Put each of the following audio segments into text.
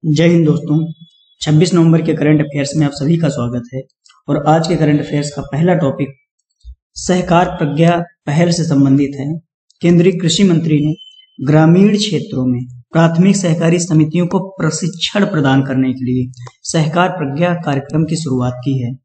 जय हिंद दोस्तों। 26 नवंबर के करंट अफेयर्स में आप सभी का स्वागत है। और आज के करंट अफेयर्स का पहला टॉपिक सहकार प्रज्ञा पहल से संबंधित है। केंद्रीय कृषि मंत्री ने ग्रामीण क्षेत्रों में प्राथमिक सहकारी समितियों को प्रशिक्षण प्रदान करने के लिए सहकार प्रज्ञा कार्यक्रम की शुरुआत की है।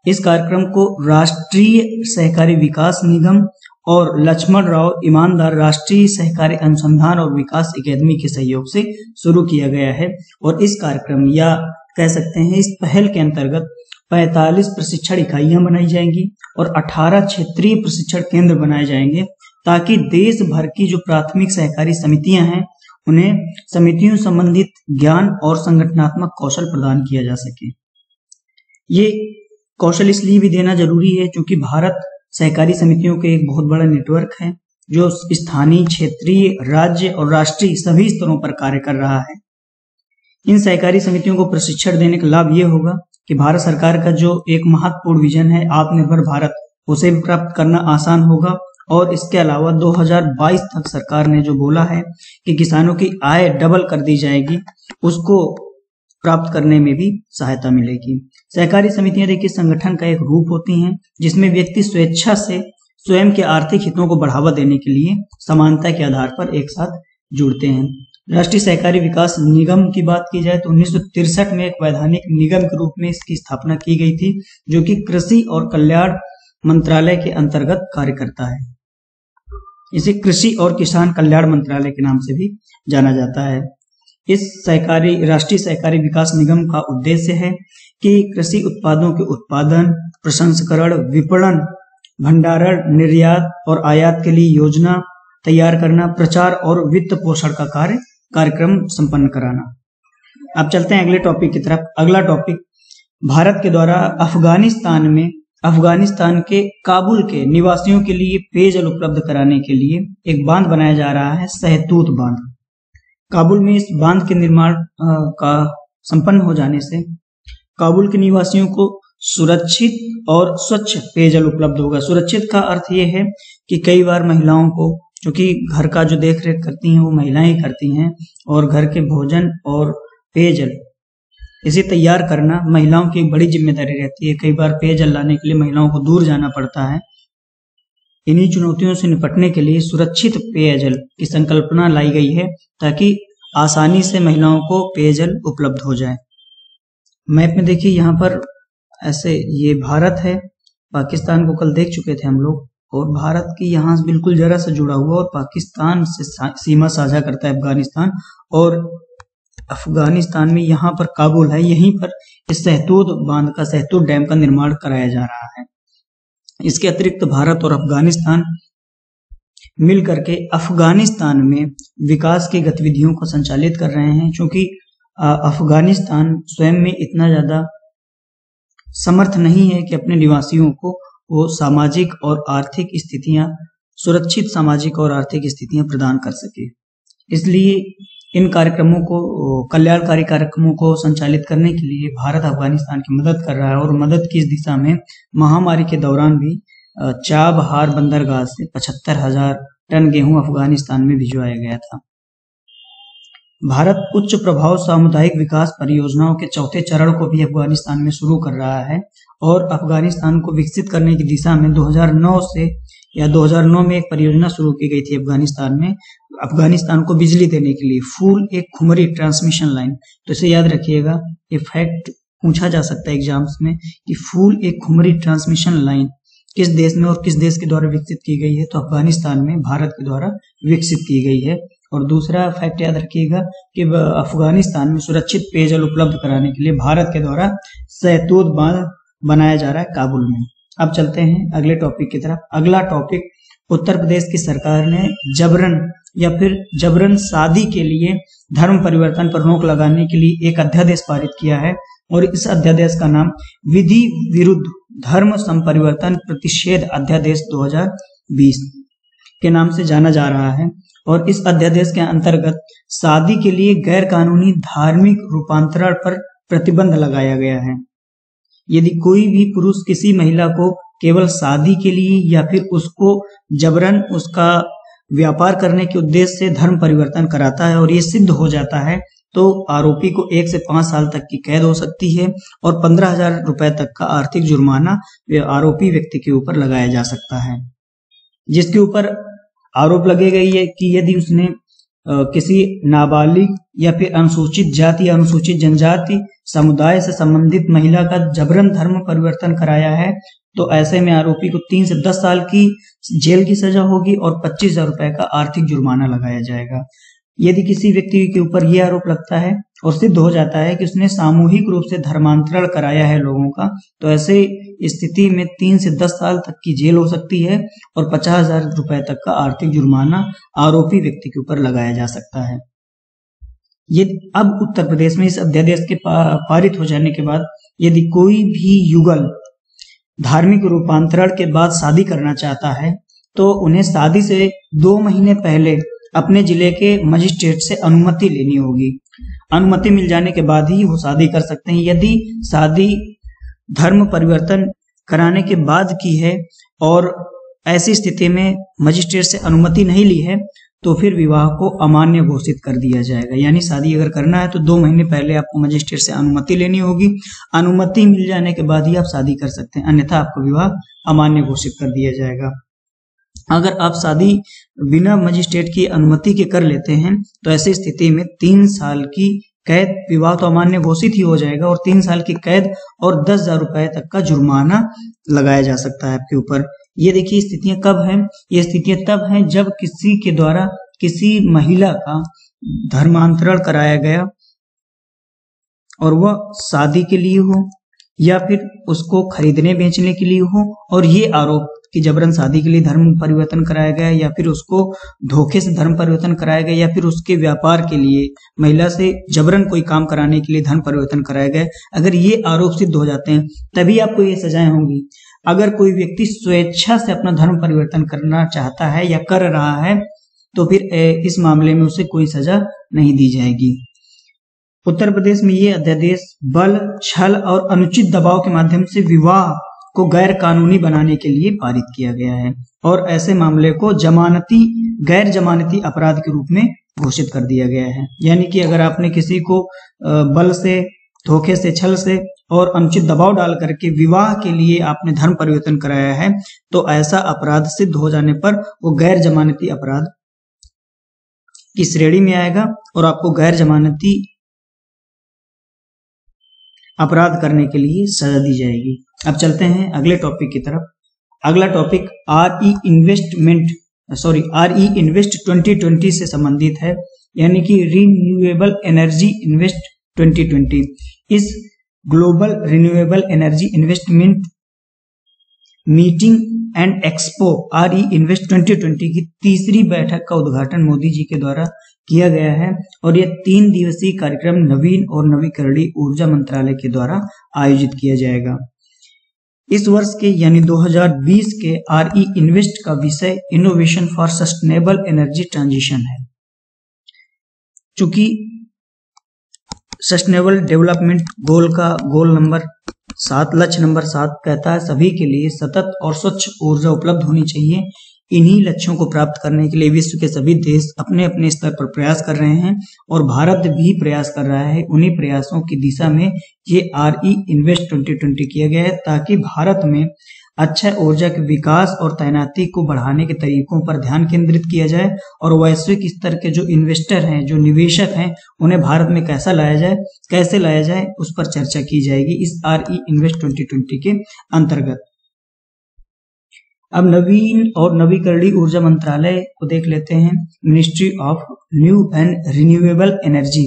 इस कार्यक्रम को राष्ट्रीय सहकारी विकास निगम और लक्ष्मण राव ईमानदार राष्ट्रीय सहकारी अनुसंधान और विकास अकादमी के सहयोग से शुरू किया गया है। और इस कार्यक्रम या कह सकते हैं इस पहल के अंतर्गत 45 प्रशिक्षण इकाइयां बनाई जाएंगी और 18 क्षेत्रीय प्रशिक्षण केंद्र बनाए जाएंगे, ताकि देश भर की जो प्राथमिक सहकारी समितियां हैं उन्हें समितियों संबंधित ज्ञान और संगठनात्मक कौशल प्रदान किया जा सके। ये कौशल इसलिए भी देना जरूरी है क्योंकि भारत सहकारी समितियों के एक बहुत बड़ा नेटवर्क है जो स्थानीय, क्षेत्रीय, राज्य और राष्ट्रीय सभी स्तरों पर कार्य कर रहा है। इन सहकारी समितियों को प्रशिक्षण देने का लाभ ये होगा कि भारत सरकार का जो एक महत्वपूर्ण विजन है आत्मनिर्भर भारत, उसे भी प्राप्त करना आसान होगा। और इसके अलावा 2022 तक सरकार ने जो बोला है कि किसानों की आय डबल कर दी जाएगी, उसको प्राप्त करने में भी सहायता मिलेगी। सहकारी समितियां देखिए संगठन का एक रूप होती हैं जिसमें व्यक्ति स्वेच्छा से स्वयं के आर्थिक हितों को बढ़ावा देने के लिए समानता के आधार पर एक साथ जुड़ते हैं। राष्ट्रीय सहकारी विकास निगम की बात की जाए तो 1963 में एक वैधानिक निगम के रूप में इसकी स्थापना की गई थी, जो कि कृषि और कल्याण मंत्रालय के अंतर्गत कार्य करता है। इसे कृषि और किसान कल्याण मंत्रालय के नाम से भी जाना जाता है। इस राष्ट्रीय सहकारी विकास निगम का उद्देश्य है कि कृषि उत्पादों के उत्पादन, प्रसंस्करण, विपणन, भंडारण, निर्यात और आयात के लिए योजना तैयार करना, प्रचार और वित्त पोषण का कार्यक्रम संपन्न कराना। अब चलते हैं अगले टॉपिक की तरफ। अगला टॉपिक भारत के द्वारा अफगानिस्तान के काबुल के निवासियों के लिए पेयजल उपलब्ध कराने के लिए एक बांध बनाया जा रहा है, सहतूत बांध। काबुल में इस बांध के निर्माण का संपन्न हो जाने से काबुल के निवासियों को सुरक्षित और स्वच्छ पेयजल उपलब्ध होगा। सुरक्षित का अर्थ ये है कि कई बार महिलाओं को, क्योंकि घर का जो देख रेख करती हैं वो महिलाएं ही करती हैं, और घर के भोजन और पेयजल इसे तैयार करना महिलाओं की एक बड़ी जिम्मेदारी रहती है। कई बार पेयजल लाने के लिए महिलाओं को दूर जाना पड़ता है। इन्हीं चुनौतियों से निपटने के लिए सुरक्षित पेयजल की संकल्पना लाई गई है, ताकि आसानी से महिलाओं को पेयजल उपलब्ध हो जाए। मैप में देखिए यहाँ पर ऐसे ये भारत है, पाकिस्तान को कल देख चुके थे हम लोग, और भारत की यहाँ से बिल्कुल जरा सा जुड़ा हुआ और पाकिस्तान से सीमा साझा करता है अफगानिस्तान। और अफगानिस्तान में यहाँ पर काबुल है, यहीं पर इस सहतूत बांध का, सहतूत डैम का निर्माण कराया जा रहा है। इसके अतिरिक्त भारत और अफगानिस्तान मिलकर के अफगानिस्तान में विकास की गतिविधियों को संचालित कर रहे हैं, क्योंकि अफगानिस्तान स्वयं में इतना ज्यादा समर्थ नहीं है कि अपने निवासियों को वो सामाजिक और आर्थिक स्थितियां, सुरक्षित सामाजिक और आर्थिक स्थितियां प्रदान कर सके। इसलिए इन कार्यक्रमों को, कल्याणकारी कार्यक्रमों को संचालित करने के लिए भारत अफगानिस्तान की मदद कर रहा है। और मदद की इस दिशा में महामारी के दौरान भी चाबहार बंदरगाह से 75,000 टन गेहूं अफगानिस्तान में भिजवाया गया था। भारत उच्च प्रभाव सामुदायिक विकास परियोजनाओं के चौथे चरण को भी अफगानिस्तान में शुरू कर रहा है। और अफगानिस्तान को विकसित करने की दिशा में 2009 में एक परियोजना शुरू की गई थी अफगानिस्तान में, अफगानिस्तान को बिजली देने के लिए, फूल एक खुमरी ट्रांसमिशन लाइन। तो इसे याद रखिएगा, ये फैक्ट पूछा जा सकता है एग्जाम्स में कि फूल एक खुमरी ट्रांसमिशन लाइन किस देश में और किस देश के द्वारा विकसित की गई है। तो अफगानिस्तान में भारत के द्वारा विकसित की गई है। और दूसरा फैक्ट याद रखिएगा कि अफगानिस्तान में सुरक्षित पेयजल उपलब्ध कराने के लिए भारत के द्वारा सहतूत बांध बनाया जा रहा है काबुल में। अब चलते हैं अगले टॉपिक की तरफ। अगला टॉपिक, उत्तर प्रदेश की सरकार ने जबरन या फिर जबरन शादी के लिए धर्म परिवर्तन पर रोक लगाने के लिए एक अध्यादेश पारित किया है। और इस अध्यादेश का नाम विधि विरुद्ध धर्म संपरिवर्तन प्रतिषेध अध्यादेश 2020 के नाम से जाना जा रहा है। और इस अध्यादेश के अंतर्गत शादी के लिए गैर कानूनी धार्मिक रूपांतरण पर प्रतिबंध लगाया गया है। यदि कोई भी पुरुष किसी महिला को केवल शादी के लिए या फिर उसको जबरन उसका व्यापार करने के उद्देश्य से धर्म परिवर्तन कराता है और ये सिद्ध हो जाता है तो आरोपी को 1 से 5 साल तक की कैद हो सकती है और 15,000 रुपए तक का आर्थिक जुर्माना आरोपी व्यक्ति के ऊपर लगाया जा सकता है। जिसके ऊपर आरोप लगेगा ये कि यदि उसने किसी नाबालिग या फिर अनुसूचित जाति या अनुसूचित जनजाति समुदाय से संबंधित महिला का जबरन धर्म परिवर्तन कराया है, तो ऐसे में आरोपी को 3 से 10 साल की जेल की सजा होगी और 25,000 रुपए का आर्थिक जुर्माना लगाया जाएगा। यदि किसी व्यक्ति के ऊपर यह आरोप लगता है और सिद्ध हो जाता है कि उसने सामूहिक रूप से धर्मांतरण कराया है लोगों का, तो ऐसे स्थिति में 3 से 10 साल तक की जेल हो सकती है और 50,000 रुपए तक का आर्थिक जुर्माना आरोपी व्यक्ति के ऊपर लगाया जा सकता है। ये अब उत्तर प्रदेश में इस अध्यादेश के पारित हो जाने के बाद यदि कोई भी युगल धार्मिक रूपांतरण के बाद शादी करना चाहता है, तो उन्हें शादी से 2 महीने पहले अपने जिले के मजिस्ट्रेट से अनुमति लेनी होगी। अनुमति मिल जाने के बाद ही वो शादी कर सकते हैं। यदि शादी धर्म परिवर्तन कराने के बाद की है और ऐसी स्थिति में मजिस्ट्रेट से अनुमति नहीं ली है, तो फिर विवाह को अमान्य घोषित कर दिया जाएगा। यानी शादी अगर करना है तो 2 महीने पहले आपको मजिस्ट्रेट से अनुमति लेनी होगी। अनुमति मिल जाने के बाद ही आप शादी कर सकते हैं, अन्यथा आपको विवाह अमान्य घोषित कर दिया जाएगा। अगर आप शादी बिना मजिस्ट्रेट की अनुमति के कर लेते हैं, तो ऐसी स्थिति में 3 साल की कैद, विवाह तो अमान्य घोषित ही हो जाएगा और 3 साल की कैद और 10,000 रुपए तक का जुर्माना लगाया जा सकता है आपके ऊपर। ये देखिए स्थितियां कब हैं? ये स्थितियां तब हैं जब किसी के द्वारा किसी महिला का धर्मांतरण कराया गया और वह शादी के लिए हो या फिर उसको खरीदने बेचने के लिए हो, और ये आरोप कि जबरन शादी के लिए धर्म परिवर्तन कराया गया या फिर उसको धोखे से धर्म परिवर्तन कराया गया या फिर उसके व्यापार के लिए महिला से जबरन कोई काम कराने के लिए धर्म परिवर्तन कराया गया, अगर ये आरोप सिद्ध हो जाते हैं तभी आपको ये सजाएं होंगी। अगर कोई व्यक्ति स्वेच्छा से अपना धर्म परिवर्तन करना चाहता है या कर रहा है, तो फिर इस मामले में उसे कोई सजा नहीं दी जाएगी। उत्तर प्रदेश में ये अध्यादेश बल, छल और अनुचित दबाव के माध्यम से विवाह को गैर कानूनी बनाने के लिए पारित किया गया है और ऐसे मामले को गैर जमानती अपराध के रूप में घोषित कर दिया गया है। यानी कि अगर आपने किसी को बल से, धोखे से, छल से और अनुचित दबाव डाल करके विवाह के लिए आपने धर्म परिवर्तन कराया है, तो ऐसा अपराध सिद्ध हो जाने पर वो गैर जमानती अपराध की श्रेणी में आएगा और आपको गैर जमानती अपराध करने के लिए सजा दी जाएगी। अब चलते हैं अगले टॉपिक की तरफ। अगला टॉपिक RE इन्वेस्ट 2020 से संबंधित है, यानी कि रिन्यूएबल एनर्जी इन्वेस्ट 2020। इस global renewable energy investment meeting and expo RE invest 2020 की तीसरी बैठक का उद्घाटन मोदी जी के द्वारा किया गया है और यह 3 दिवसीय कार्यक्रम नवीन और नवीकरणीय ऊर्जा मंत्रालय के द्वारा आयोजित किया जाएगा। इस वर्ष के यानी 2020 के RE इन्वेस्ट का विषय innovation for sustainable energy transition है। चूंकि सस्टेनेबल डेवलपमेंट गोल का गोल नंबर 7, लक्ष्य नंबर 7 कहता है सभी के लिए सतत और स्वच्छ ऊर्जा उपलब्ध होनी चाहिए। इन्हीं लक्ष्यों को प्राप्त करने के लिए विश्व के सभी देश अपने अपने स्तर पर प्रयास कर रहे हैं और भारत भी प्रयास कर रहा है। उन्हीं प्रयासों की दिशा में ये RE इन्वेस्ट 2020 किया गया है ताकि भारत में अक्षय ऊर्जा के विकास और तैनाती को बढ़ाने के तरीकों पर ध्यान केंद्रित किया जाए और वैश्विक स्तर के जो इन्वेस्टर हैं, जो निवेशक हैं, उन्हें भारत में कैसे लाया जाए उस पर चर्चा की जाएगी इस RE इन्वेस्ट 2020 के अंतर्गत। अब नवीन और नवीकरणीय ऊर्जा मंत्रालय को देख लेते हैं। Ministry of new and renewable energy,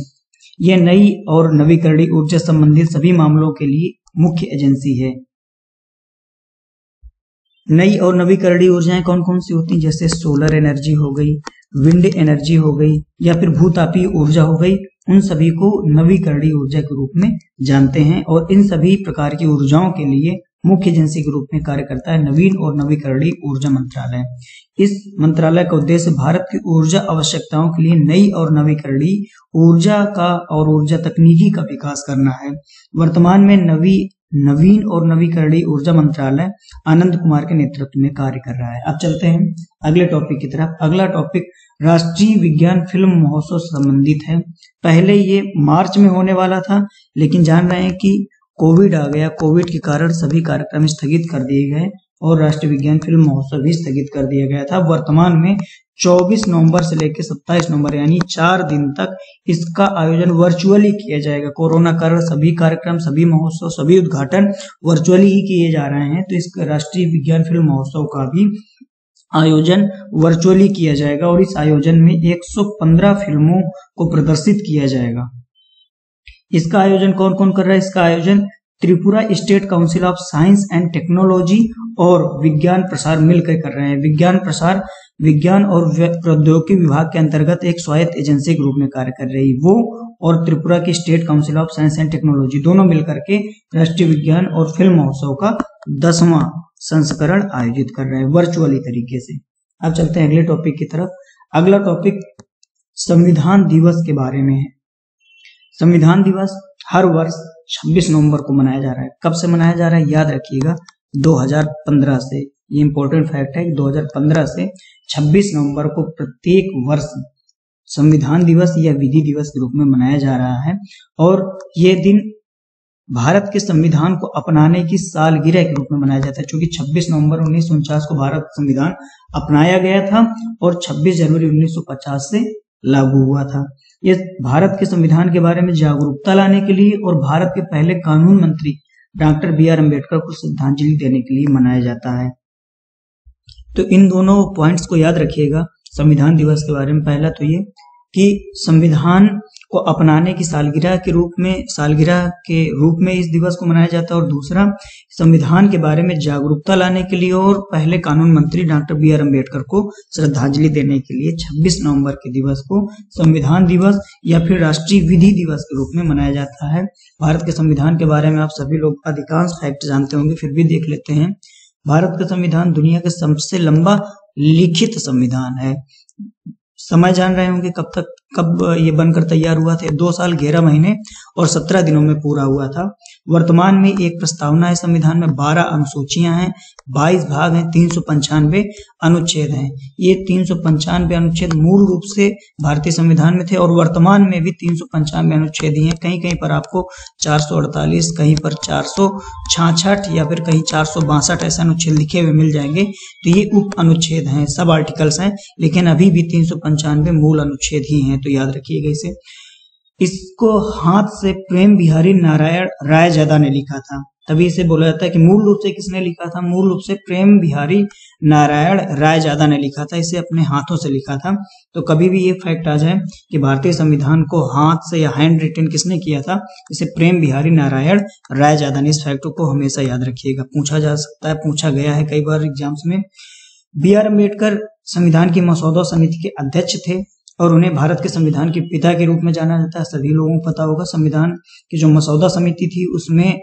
यह नई और नवीकरणीय ऊर्जा संबंधित सभी मामलों के लिए मुख्य एजेंसी है। नई और नवीकरणीय ऊर्जाएं कौन कौन सी होती हैं? जैसे सोलर एनर्जी हो गई, विंड एनर्जी हो गई या फिर भूतापीय ऊर्जा हो गई, उन सभी को नवीकरणीय ऊर्जा के रूप में जानते हैं और इन सभी प्रकार की ऊर्जाओं के लिए मुख्य एजेंसी के रूप में कार्य करता है नवीन और नवीकरणीय ऊर्जा मंत्रालय। इस मंत्रालय का उद्देश्य भारत की ऊर्जा आवश्यकताओं के लिए नई और नवीकरणीय ऊर्जा का और ऊर्जा तकनीकी का विकास करना है। वर्तमान में नवीन और नवीकरणीय ऊर्जा मंत्रालय आनंद कुमार के नेतृत्व में कार्य कर रहा है। अब चलते हैं अगले टॉपिक की तरफ। अगला टॉपिक राष्ट्रीय विज्ञान फिल्म महोत्सव से संबंधित है। पहले ये मार्च में होने वाला था, लेकिन जान रहे हैं कि कोविड आ गया। कोविड के कारण सभी कार्यक्रम स्थगित कर दिए गए और राष्ट्रीय विज्ञान फिल्म महोत्सव भी स्थगित कर दिया गया था। वर्तमान में 24 नवंबर से लेकर 27 नवंबर यानी 4 दिन तक इसका आयोजन वर्चुअली किया जाएगा। कोरोना कारण सभी कार्यक्रम, सभी महोत्सव, सभी उद्घाटन वर्चुअली ही किए जा रहे हैं, तो इस राष्ट्रीय विज्ञान फिल्म महोत्सव का भी आयोजन वर्चुअली किया जाएगा और इस आयोजन में 115 फिल्मों को प्रदर्शित किया जाएगा। इसका आयोजन कौन कौन कर रहा है? इसका आयोजन Tripura state council of science and technology और विज्ञान प्रसार मिलकर कर रहे हैं। विज्ञान प्रसार विज्ञान और प्रौद्योगिकी विभाग के अंतर्गत एक स्वायत्त एजेंसी के रूप में कार्य कर रही, वो और त्रिपुरा की state council of science and technology दोनों मिलकर के राष्ट्रीय विज्ञान और फिल्म महोत्सव का 10वां संस्करण आयोजित कर रहे हैं वर्चुअली तरीके से। अब चलते हैं अगले टॉपिक की तरफ। अगला टॉपिक संविधान दिवस के बारे में है। संविधान दिवस हर वर्ष 26 नवंबर को मनाया जा रहा है। कब से मनाया जा रहा है याद रखिएगा, 2015 से। ये इंपॉर्टेंट फैक्ट है कि 2015 से 26 नवंबर को प्रत्येक वर्ष संविधान दिवस या विधि दिवस के रूप में मनाया जा रहा है और ये दिन भारत के संविधान को अपनाने की सालगिरह के रूप में मनाया जाता है, क्योंकि 26 नवंबर 1949 को भारत संविधान अपनाया गया था और 26 जनवरी 1950 से लागू हुआ था। ये भारत के संविधान के बारे में जागरूकता लाने के लिए और भारत के पहले कानून मंत्री डॉक्टर बी.आर. अम्बेडकर को श्रद्धांजलि देने के लिए मनाया जाता है। तो इन दोनों पॉइंट्स को याद रखिएगा संविधान दिवस के बारे में। पहला तो ये कि संविधान को अपनाने की सालगिरह के रूप में इस दिवस को मनाया जाता है और दूसरा संविधान के बारे में जागरूकता लाने के लिए और पहले कानून मंत्री डॉक्टर बी.आर. अम्बेडकर को श्रद्धांजलि देने के लिए 26 नवंबर के दिवस को संविधान दिवस या फिर राष्ट्रीय विधि दिवस के रूप में मनाया जाता है। भारत के संविधान के बारे में आप सभी लोग अधिकांश फैक्ट जानते होंगे, फिर भी देख लेते हैं। भारत का संविधान दुनिया का सबसे लंबा लिखित संविधान है। समय जान रहे होंगे कब ये बनकर तैयार हुआ था? 2 साल 11 महीने और 17 दिनों में पूरा हुआ था। वर्तमान में एक प्रस्तावना है संविधान में, 12 अनुसूचियां हैं, 22 भाग हैं, 395 अनुच्छेद हैं। ये 395 अनुच्छेद मूल रूप से भारतीय संविधान में थे और वर्तमान में भी 395 अनुच्छेद ही हैं। कहीं कहीं पर आपको 448, कहीं पर 466 या फिर कहीं 462 ऐसे अनुच्छेद लिखे हुए मिल जाएंगे। तो ये उप अनुच्छेद हैं, सब आर्टिकल्स हैं, लेकिन अभी भी 395 मूल अनुच्छेद ही हैं, तो याद रखिएगा इसे। इसको हाथ से प्रेम बिहारी नारायण रायजादा ने लिखा था, तभी इसे बोला जाता है कि मूल रूप से किसने लिखा था? मूल रूप से प्रेम बिहारी नारायण रायजादा ने लिखा था, इसे अपने हाथों से लिखा था। तो कभी भी ये फैक्ट आ जाए कि भारतीय संविधान को हाथ से या हैंड रिटन किसने किया था, इसे प्रेम बिहारी नारायण रायजादा ने। इस फैक्ट को हमेशा याद रखिएगा, पूछा जा सकता है, पूछा गया है कई बार एग्जाम्स में। बी.आर. अम्बेडकर संविधान की मसौदा समिति के अध्यक्ष थे और उन्हें भारत के संविधान के पिता के रूप में जाना जाता है। सभी लोगों को पता होगा संविधान की जो मसौदा समिति थी उसमें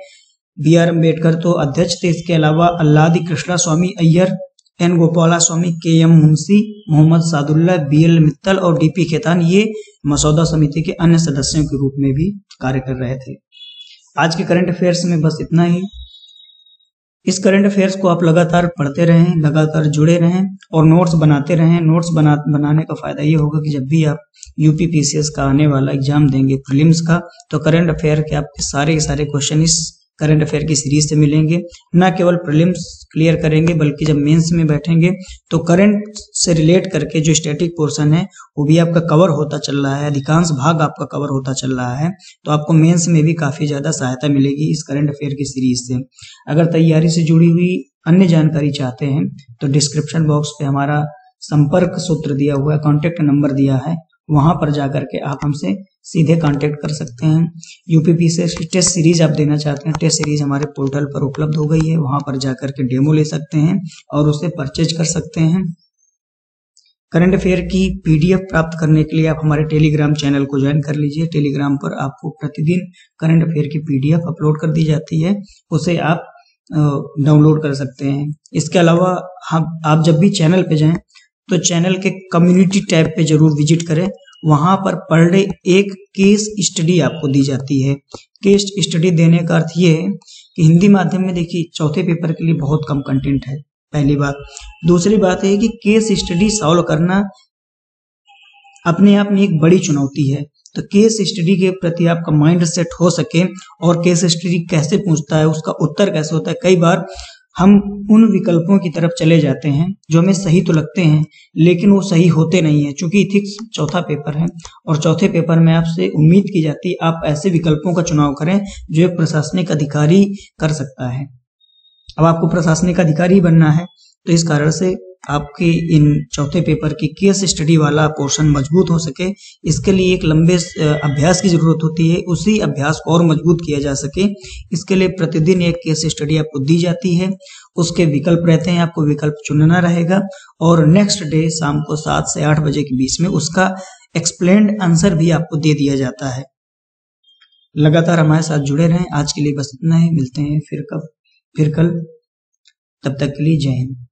बी.आर. अम्बेडकर तो अध्यक्ष थे, इसके अलावा अल्लादी कृष्णा स्वामी अय्यर, एन. गोपाला स्वामी, के.एम. मुंशी, मोहम्मद सादुल्ला, बी.एल. मित्तल और डी.पी. खेतान ये मसौदा समिति के अन्य सदस्यों के रूप में भी कार्य कर रहे थे। आज के करंट अफेयर्स में बस इतना ही। इस करंट अफेयर्स को आप लगातार पढ़ते रहें, लगातार जुड़े रहें और नोट्स बनाते रहें। नोट्स बनाने का फायदा ये होगा कि जब भी आप यूपी पीसीएस का आने वाला एग्जाम देंगे प्रीलिम्स का, तो करंट अफेयर के आपके सारे के सारे क्वेश्चन इस करंट अफेयर की सीरीज से मिलेंगे। न केवल प्रीलिम्स क्लियर करेंगे बल्कि जब मेंस में बैठेंगे तो करंट से रिलेट करके जो स्टैटिक पोर्शन है वो भी आपका कवर होता चल रहा है, अधिकांश भाग आपका कवर होता चल रहा है। तो आपको मेंस में भी काफी ज्यादा सहायता मिलेगी इस करंट अफेयर की सीरीज से। अगर तैयारी से जुड़ी हुई अन्य जानकारी चाहते हैं तो डिस्क्रिप्शन बॉक्स पे हमारा संपर्क सूत्र दिया हुआ है, कॉन्टेक्ट नंबर दिया है, वहां पर जाकर के आप हमसे सीधे कांटेक्ट कर सकते हैं। यूपीपीसीएस की टेस्ट सीरीज आप देना चाहते हैं, टेस्ट सीरीज हमारे पोर्टल पर उपलब्ध हो गई है, वहां पर जाकर के डेमो ले सकते हैं और उसे परचेज कर सकते हैं। करंट अफेयर की पीडीएफ प्राप्त करने के लिए आप हमारे टेलीग्राम चैनल को ज्वाइन कर लीजिए। टेलीग्राम पर आपको प्रतिदिन करंट अफेयर की पीडीएफ अपलोड कर दी जाती है, उसे आप डाउनलोड कर सकते हैं। इसके अलावा आप जब भी चैनल पे जाएं तो चैनल के कम्युनिटी टैब पे जरूर विजिट करें, वहां पर पर डे एक केस स्टडी आपको दी जाती है। केस स्टडी देने का अर्थ ये है कि हिंदी माध्यम में देखिए चौथे पेपर के लिए बहुत कम कंटेंट है, पहली बात। दूसरी बात है कि केस स्टडी सॉल्व करना अपने आप में एक बड़ी चुनौती है। तो केस स्टडी के प्रति आपका माइंड सेट हो सके और केस स्टडी कैसे पूछता है, उसका उत्तर कैसे होता है। कई बार हम उन विकल्पों की तरफ चले जाते हैं जो हमें सही तो लगते हैं लेकिन वो सही होते नहीं है। चूंकि इथिक्स चौथा पेपर है और चौथे पेपर में आपसे उम्मीद की जाती है आप ऐसे विकल्पों का चुनाव करें जो एक प्रशासनिक अधिकारी कर सकता है। अब आपको प्रशासनिक अधिकारी बनना है तो इस कारण से आपके इन चौथे पेपर की केस स्टडी वाला पोर्शन मजबूत हो सके, इसके लिए एक लंबे अभ्यास की जरूरत होती है। उसी अभ्यास को और मजबूत किया जा सके इसके लिए प्रतिदिन एक केस स्टडी आपको दी जाती है। उसके विकल्प रहते हैं, आपको विकल्प चुनना रहेगा और नेक्स्ट डे शाम को 7 से 8 बजे के बीच में उसका एक्सप्लेन्ड आंसर भी आपको दे दिया जाता है। लगातार हमारे साथ जुड़े रहें। आज के लिए बस इतना ही, मिलते हैं फिर कल। तब तक के लिए जय हिंद।